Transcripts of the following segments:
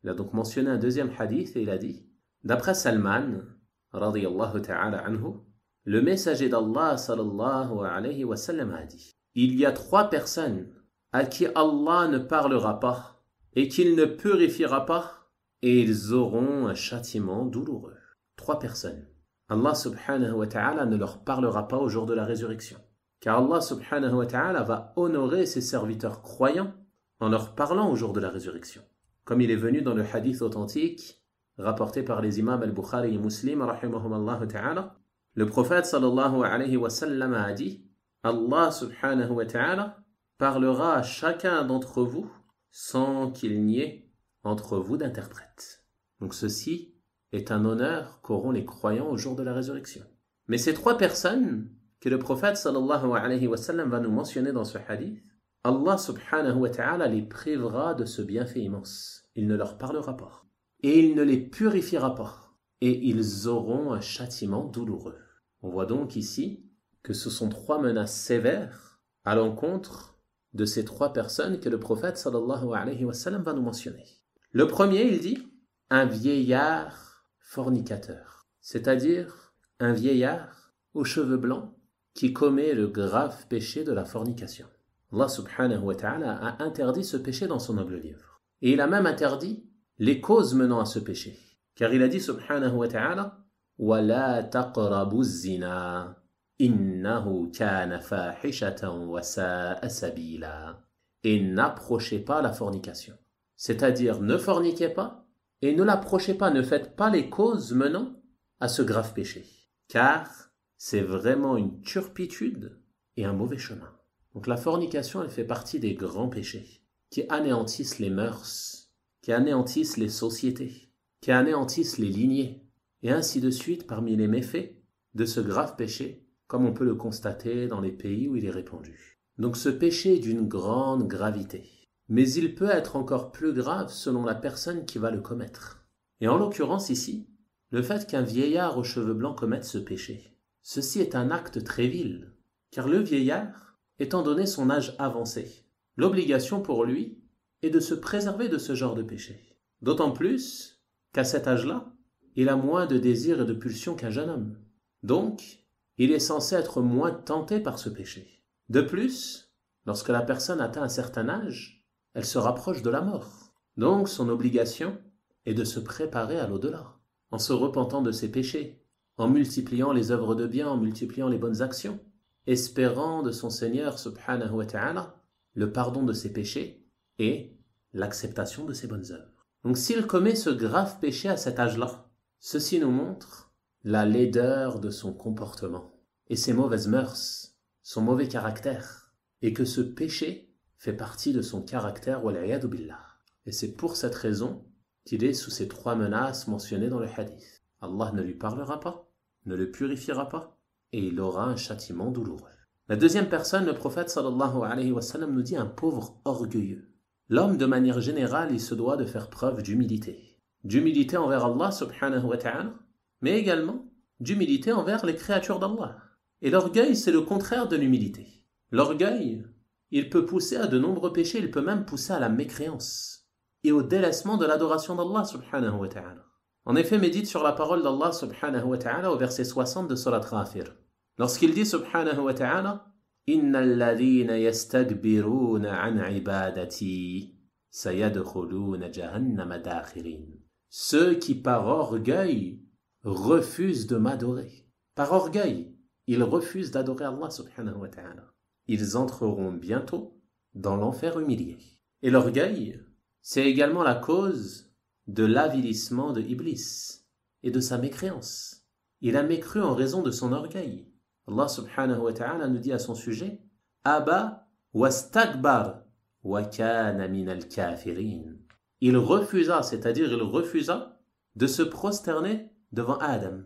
Il a donc mentionné un deuxième hadith et il a dit, d'après Salman, radiyallahu ta'ala anhu, le messager d'Allah sallallahu alayhi wa sallam a dit, il y a 3 personnes à qui Allah ne parlera pas et qu'il ne purifiera pas et ils auront un châtiment douloureux. 3 personnes. Allah subhanahu wa ta'ala ne leur parlera pas au jour de la résurrection. Car Allah subhanahu wa ta'ala va honorer ses serviteurs croyants en leur parlant au jour de la résurrection. Comme il est venu dans le hadith authentique, rapporté par les imams al-Bukhari et Muslim, rahimahumallahu ta'ala, le prophète sallallahu alayhi wa sallam a dit, Allah subhanahu wa ta'ala parlera à chacun d'entre vous sans qu'il n'y ait entre vous d'interprète. Donc ceci est un honneur qu'auront les croyants au jour de la résurrection. Mais ces 3 personnes que le prophète sallallahu alayhi wa sallam va nous mentionner dans ce hadith, Allah subhanahu wa ta'ala les privera de ce bienfait immense. Il ne leur parlera pas. Et il ne les purifiera pas. Et ils auront un châtiment douloureux. On voit donc ici que ce sont 3 menaces sévères à l'encontre de ces 3 personnes que le prophète sallallahu alayhi wa sallam va nous mentionner. Le premier, il dit, un vieillard fornicateur. C'est-à-dire un vieillard aux cheveux blancs qui commet le grave péché de la fornication. Allah subhanahu wa ta'ala a interdit ce péché dans son noble livre. Et il a même interdit les causes menant à ce péché. Car il a dit subhanahu wa ta'ala وَلَا تَقْرَبُوا الزِّنَا إِنَّهُ كَانَ فَاحِشَةً وَسَاءَ سَبِيلًا. Et n'approchez pas la fornication. C'est-à-dire ne forniquez pas et ne l'approchez pas, ne faites pas les causes menant à ce grave péché. Car c'est vraiment une turpitude et un mauvais chemin. Donc la fornication, elle fait partie des grands péchés qui anéantissent les mœurs, qui anéantissent les sociétés, qui anéantissent les lignées, et ainsi de suite parmi les méfaits de ce grave péché, comme on peut le constater dans les pays où il est répandu. Donc ce péché est d'une grande gravité, mais il peut être encore plus grave selon la personne qui va le commettre. Et en l'occurrence ici, le fait qu'un vieillard aux cheveux blancs commette ce péché, ceci est un acte très vil, car le vieillard, étant donné son âge avancé, l'obligation pour lui est de se préserver de ce genre de péché. D'autant plus qu'à cet âge-là, il a moins de désirs et de pulsions qu'un jeune homme. Donc, il est censé être moins tenté par ce péché. De plus, lorsque la personne atteint un certain âge, elle se rapproche de la mort. Donc, son obligation est de se préparer à l'au-delà, en se repentant de ses péchés, en multipliant les œuvres de bien, en multipliant les bonnes actions, espérant de son Seigneur subhanahu wa ta'ala le pardon de ses péchés et l'acceptation de ses bonnes œuvres. Donc s'il commet ce grave péché à cet âge-là, ceci nous montre la laideur de son comportement et ses mauvaises mœurs, son mauvais caractère, et que ce péché fait partie de son caractère wal-'iyadhu billah. Et c'est pour cette raison qu'il est sous ces 3 menaces mentionnées dans le hadith. Allah ne lui parlera pas, ne le purifiera pas, et il aura un châtiment douloureux. La deuxième personne, le prophète sallallahu alayhi wa sallam nous dit un pauvre orgueilleux. L'homme, de manière générale, il se doit de faire preuve d'humilité. D'humilité envers Allah subhanahu wa ta'ala, mais également d'humilité envers les créatures d'Allah. Et l'orgueil, c'est le contraire de l'humilité. L'orgueil, il peut pousser à de nombreux péchés, il peut même pousser à la mécréance et au délaissement de l'adoration d'Allah subhanahu wa ta'ala. En effet, médite sur la parole d'Allah subhanahu wa ta'ala au verset 60 de Surat Ghafir. Lorsqu'il dit subhanahu wa ta'ala Innal ladhina yastakbiruna an ibadati sayadkhuluna jahannama dakhirin. Ceux qui par orgueil refusent de m'adorer. Par orgueil, ils refusent d'adorer Allah subhanahu wa ta'ala. Ils entreront bientôt dans l'enfer humilié. Et l'orgueil, c'est également la cause de l'avilissement de Iblis et de sa mécréance. Il a mécru en raison de son orgueil. Allah subhanahu wa ta'ala nous dit à son sujet Aba wastakbar wa kana minal kafirin. Il refusa, c'est-à-dire il refusa de se prosterner devant Adam.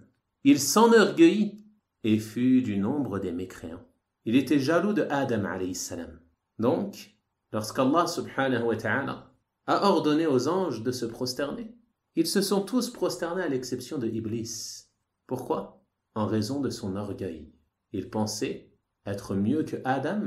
Il s'enorgueillit et fut du nombre des mécréants. Il était jaloux de Adam alayhi salam. Donc, lorsqu'Allah subhanahu wa ta'ala a ordonné aux anges de se prosterner, ils se sont tous prosternés à l'exception de Iblis. Pourquoi ? En raison de son orgueil. Il pensait être mieux que Adam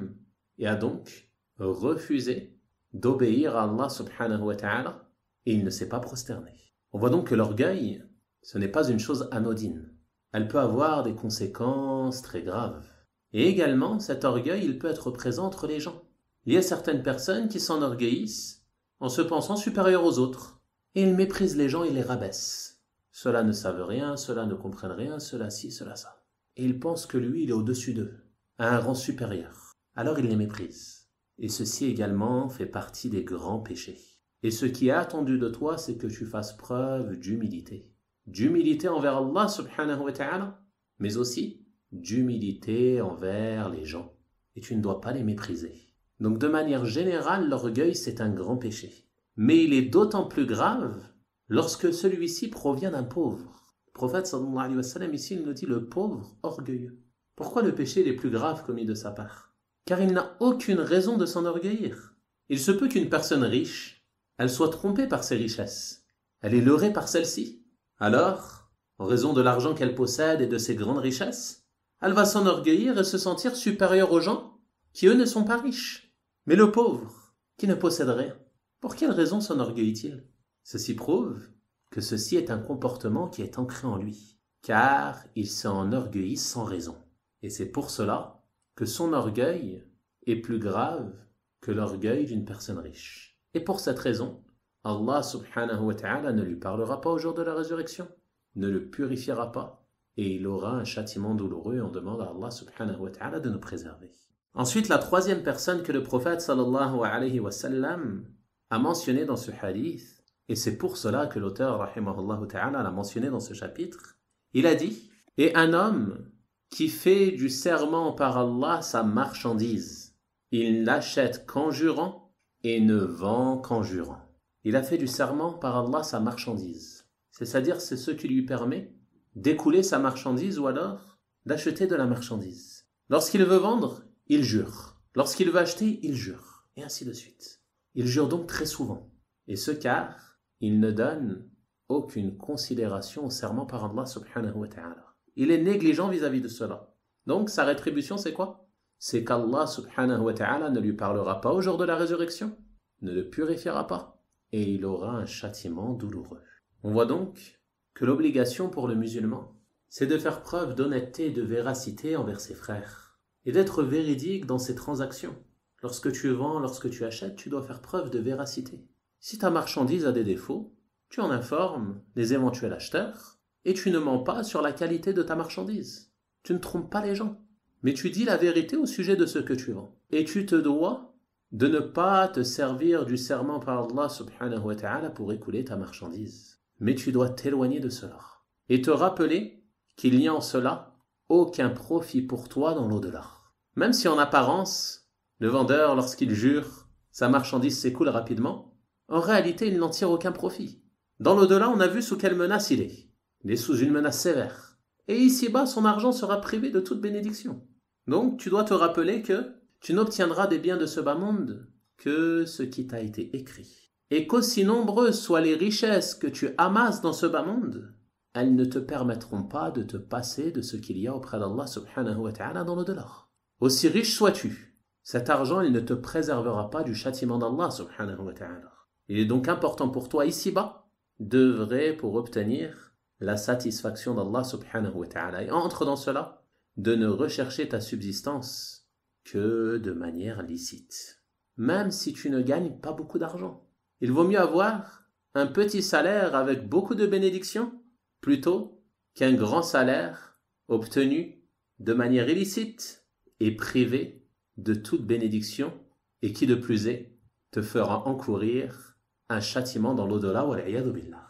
et a donc refusé d'obéir à Allah subhanahu wa ta'ala et il ne s'est pas prosterné. On voit donc que l'orgueil, ce n'est pas une chose anodine. Elle peut avoir des conséquences très graves. Et également, cet orgueil, il peut être présent entre les gens. Il y a certaines personnes qui s'enorgueillissent en se pensant supérieurs aux autres. Et ils méprisent les gens et les rabaissent. Ceux-là ne savent rien, ceux-là ne comprennent rien, ceux-là ci, ceux-là ça. Et ils pensent que lui, il est au-dessus d'eux, à un rang supérieur. Alors il les méprise. Et ceci également fait partie des grands péchés. Et ce qui est attendu de toi, c'est que tu fasses preuve d'humilité. D'humilité envers Allah subhanahu wa ta'ala, mais aussi d'humilité envers les gens. Et tu ne dois pas les mépriser. Donc de manière générale, l'orgueil, c'est un grand péché. Mais il est d'autant plus grave lorsque celui-ci provient d'un pauvre. Le prophète sallallahu alayhi wa sallam, ici, il nous dit le pauvre orgueilleux. Pourquoi le péché est le plus grave commis de sa part? Car il n'a aucune raison de s'enorgueillir. Il se peut qu'une personne riche, elle soit trompée par ses richesses. Elle est leurrée par celle-ci. Alors, en raison de l'argent qu'elle possède et de ses grandes richesses, elle va s'enorgueillir et se sentir supérieure aux gens qui, eux, ne sont pas riches. Mais le pauvre, qui ne possède rien, pour quelle raison s'enorgueillit-il? Ceci prouve que ceci est un comportement qui est ancré en lui, car il s'enorgueillit sans raison. Et c'est pour cela que son orgueil est plus grave que l'orgueil d'une personne riche. Et pour cette raison, Allah subhanahu wa ta'ala ne lui parlera pas au jour de la résurrection, ne le purifiera pas, et il aura un châtiment douloureux, et on demande à Allah subhanahu wa ta'ala de nous préserver. Ensuite, la troisième personne que le prophète sallallahu alayhi wa sallam a mentionné dans ce hadith, et c'est pour cela que l'auteur rahimahullah ta'ala l'a mentionné dans ce chapitre, il a dit « Et un homme qui fait du serment par Allah sa marchandise, il n'achète qu'en jurant et ne vend qu'en jurant. » Il a fait du serment par Allah sa marchandise, c'est-à-dire c'est ce qui lui permet d'écouler sa marchandise ou alors d'acheter de la marchandise. Lorsqu'il veut vendre, il jure. Lorsqu'il veut acheter, il jure. Et ainsi de suite. Il jure donc très souvent. Et ce car il ne donne aucune considération au serment par Allah subhanahu wa ta'ala. Il est négligent vis-à-vis de cela. Donc sa rétribution c'est quoi? C'est qu'Allah subhanahu wa ta'ala ne lui parlera pas au jour de la résurrection, ne le purifiera pas, et il aura un châtiment douloureux. On voit donc que l'obligation pour le musulman, c'est de faire preuve d'honnêteté et de véracité envers ses frères, et d'être véridique dans ses transactions. Lorsque tu vends, lorsque tu achètes, tu dois faire preuve de véracité. Si ta marchandise a des défauts, tu en informes les éventuels acheteurs, et tu ne mens pas sur la qualité de ta marchandise. Tu ne trompes pas les gens, mais tu dis la vérité au sujet de ce que tu vends. Et tu te dois de ne pas te servir du serment par Allah subhanahu wa ta'ala pour écouler ta marchandise. Mais tu dois t'éloigner de cela. Et te rappeler qu'il n'y a en cela aucun profit pour toi dans l'au-delà. Même si en apparence, le vendeur, lorsqu'il jure, sa marchandise s'écoule rapidement, en réalité, il n'en tire aucun profit. Dans l'au-delà, on a vu sous quelle menace il est. Il est sous une menace sévère. Et ici-bas, son argent sera privé de toute bénédiction. Donc, tu dois te rappeler que tu n'obtiendras des biens de ce bas monde que ce qui t'a été écrit. Et qu'aussi nombreuses soient les richesses que tu amasses dans ce bas monde, elles ne te permettront pas de te passer de ce qu'il y a auprès d'Allah subhanahu wa ta'ala dans l'au-delà. Aussi riche sois-tu, cet argent, il ne te préservera pas du châtiment d'Allah subhanahu wa ta'ala. Il est donc important pour toi ici-bas d'œuvrer pour obtenir la satisfaction d'Allah subhanahu wa ta'ala. Et entre dans cela, de ne rechercher ta subsistance que de manière licite. Même si tu ne gagnes pas beaucoup d'argent. Il vaut mieux avoir un petit salaire avec beaucoup de bénédictions plutôt qu'un grand salaire obtenu de manière illicite et privé de toute bénédiction et qui de plus est te fera encourir un châtiment dans l'au-delà, wal-'iyadhu billah.